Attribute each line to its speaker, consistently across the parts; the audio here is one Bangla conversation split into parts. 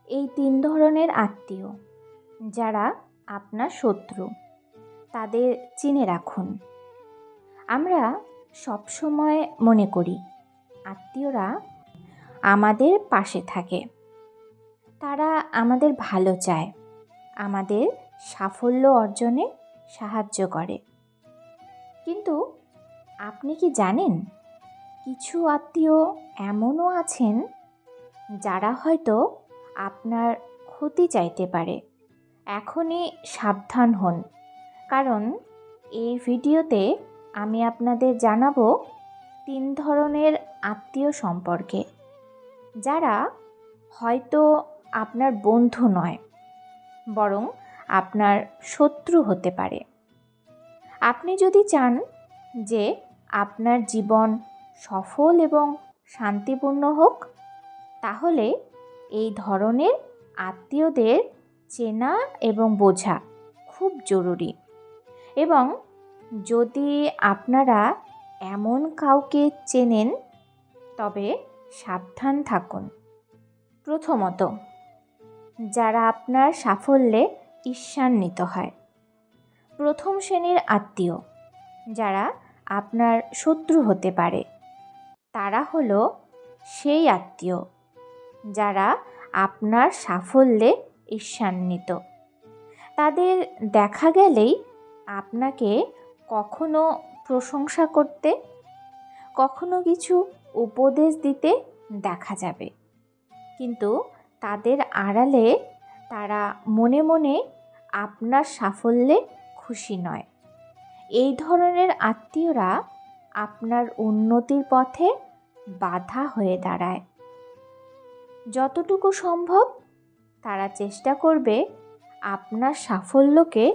Speaker 1: এই ৩ ধরনের আত্মীয় যারা আপনার শত্রু, তাদের চিনে রাখুন। আমরা সবসময় মনে করি আত্মীয়রা আমাদের পাশে থাকে, তারা আমাদের ভালো চায়, আমাদের সাফল্য অর্জনে সাহায্য করে। কিন্তু আপনি কি জানেন, কিছু আত্মীয় এমনও আছেন যারা হয়তো আপনার ক্ষতি চাইতে পারে। এখনই সাবধান হন, কারণ এই ভিডিওতে আমি আপনাদের জানাবো ৩ ধরনের আত্মীয় সম্পর্কে, যারা হয়তো আপনার বন্ধু নয়, বরং আপনার শত্রু হতে পারে। আপনি যদি চান যে আপনার জীবন সফল এবং শান্তিপূর্ণ হোক, তাহলে এই ধরনের আত্মীয়দের চেনা এবং বোঝা খুব জরুরি। এবং যদি আপনারা এমন কাউকে চেনেন, তবে সাবধান থাকুন। প্রথমত, যারা আপনার সাফল্যে ঈর্ষান্বিত হয়। প্রথম শ্রেণীর আত্মীয় যারা আপনার শত্রু হতে পারে, তারা হলো সেই আত্মীয় যারা আপনার সাফল্যে ঈর্ষান্বিত। তাদের দেখা গেলেই আপনাকে কখনো প্রশংসা করতে, কখনো কিছু উপদেশ দিতে দেখা যাবে, কিন্তু তাদের আড়ালে তারা মনে মনে আপনার সাফল্যে খুশি নয়। এই ধরনের আত্মীয়রা আপনার উন্নতির পথে বাধা হয়ে দাঁড়ায়। যতটুকু সম্ভব তারা চেষ্টা করবে আপনার সাফল্যকে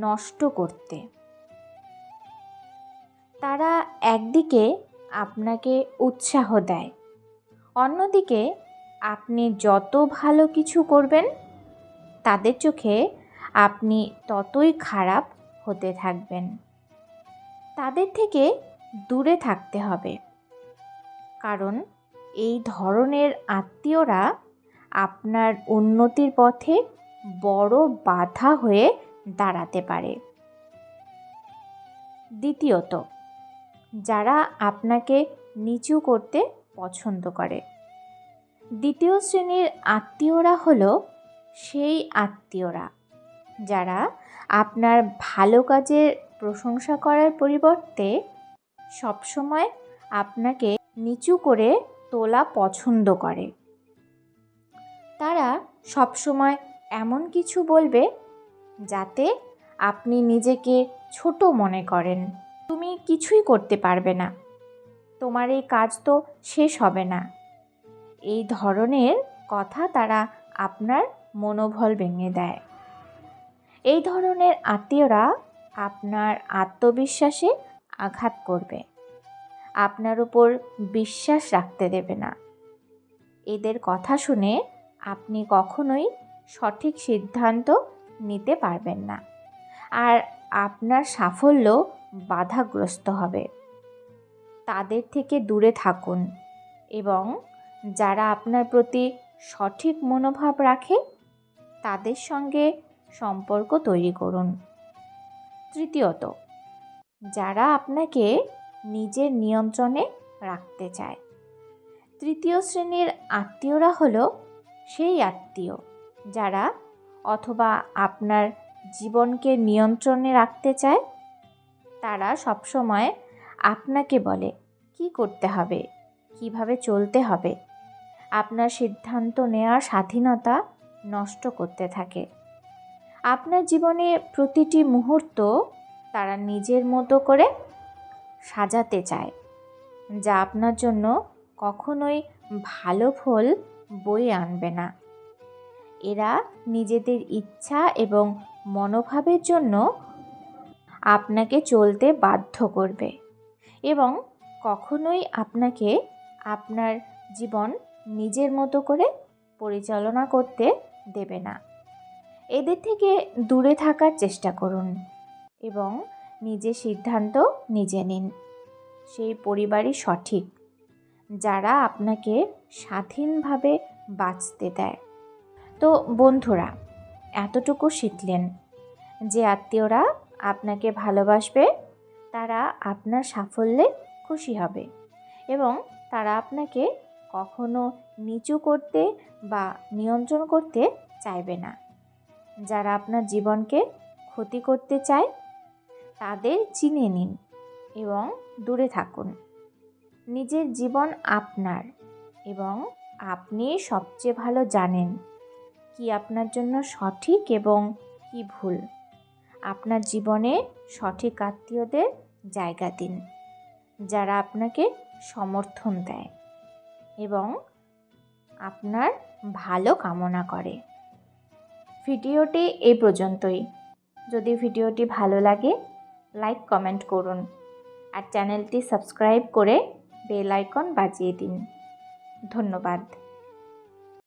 Speaker 1: নষ্ট করতে। তারা একদিকে আপনাকে উৎসাহ দেয়, অন্যদিকে আপনি যত ভালো কিছু করবেন, তাদের চোখে আপনি ততই খারাপ হতে থাকবেন। তাদের থেকে দূরে থাকতে হবে, কারণ এই ধরনের আত্মীয়রা আপনার উন্নতির পথে বড় বাধা হয়ে দাঁড়াতে পারে। দ্বিতীয়ত, যারা আপনাকে নিচু করতে পছন্দ করে। দ্বিতীয় শ্রেণীর আত্মীয়রা হলো সেই আত্মীয়রা যারা আপনার ভালো কাজের প্রশংসা করার পরিবর্তে সবসময় আপনাকে নিচু করে তোলা পছন্দ করে। তারা সবসময় এমন কিছু বলবে যাতে আপনি নিজেকে ছোট মনে করেন। তুমি কিছুই করতে পারবে না, তোমার এই কাজ তো শেষ হবে না। এই ধরনের কথা তারা আপনার মনোবল ভেঙে দেয়। এই ধরনের আত্মীয়রা আপনার আত্মবিশ্বাসে আঘাত করবে, আপনার উপর বিশ্বাস রাখতে দেবে না। এদের কথা শুনে আপনি কখনোই সঠিক সিদ্ধান্ত নিতে পারবেন না, আর আপনার সাফল্য বাধাগ্রস্ত হবে। তাদের থেকে দূরে থাকুন এবং যারা আপনার প্রতি সঠিক মনোভাব রাখে, তাদের সঙ্গে সম্পর্ক তৈরি করুন। তৃতীয়ত, যারা আপনাকে নিজের নিয়ন্ত্রণে রাখতে চায়। তৃতীয় শ্রেণীর আত্মীয়রা হলো সেই আত্মীয় যারা অথবা আপনার জীবনকে নিয়ন্ত্রণে রাখতে চায়। তারা সবসময় আপনাকে বলে কি করতে হবে, কিভাবে চলতে হবে, আপনার সিদ্ধান্ত নেওয়ার স্বাধীনতা নষ্ট করতে থাকে। আপনার জীবনে প্রতিটি মুহূর্ত তারা নিজের মতো করে সাজাতে চায়, যা আপনার জন্য কখনোই ভালো ফল বয়ে আনবে না। এরা নিজেদের ইচ্ছা এবং মনোভাবের জন্য আপনাকে চলতে বাধ্য করবে এবং কখনোই আপনাকে আপনার জীবন নিজের মতো করে পরিচালনা করতে দেবে না। এদের থেকে দূরে থাকার চেষ্টা করুন এবং নিজের সিদ্ধান্ত নিজে নিন। সেই পরিবারই সঠিক যারা আপনাকে স্বাধীনভাবে বাঁচতে দেয়। তো বন্ধুরা, এতটুকু শিখলেন যে আত্মীয়রা আপনাকে ভালোবাসবে, তারা আপনার সাফল্যে খুশি হবে এবং তারা আপনাকে কখনো নিচু করতে বা নিয়ন্ত্রণ করতে চাইবে না। যারা আপনার জীবনকে ক্ষতি করতে চায় তাদের চিনে নিন এবং দূরে থাকুন। নিজের জীবন আপনার এবং আপনি সবচেয়ে ভালো জানেন কি আপনার জন্য সঠিক এবং কি ভুল। আপনার জীবনে সঠিক আত্মীয়দের জায়গা দিন, যারা আপনাকে সমর্থন দেয় এবং আপনার ভালো কামনা করে। ভিডিওটি এই পর্যন্তই। যদি ভিডিওটি ভালো লাগে লাইক কমেন্ট করুন আর চ্যানেলটি সাবস্ক্রাইব করে বেল আইকন বাজিয়ে দিন। ধন্যবাদ।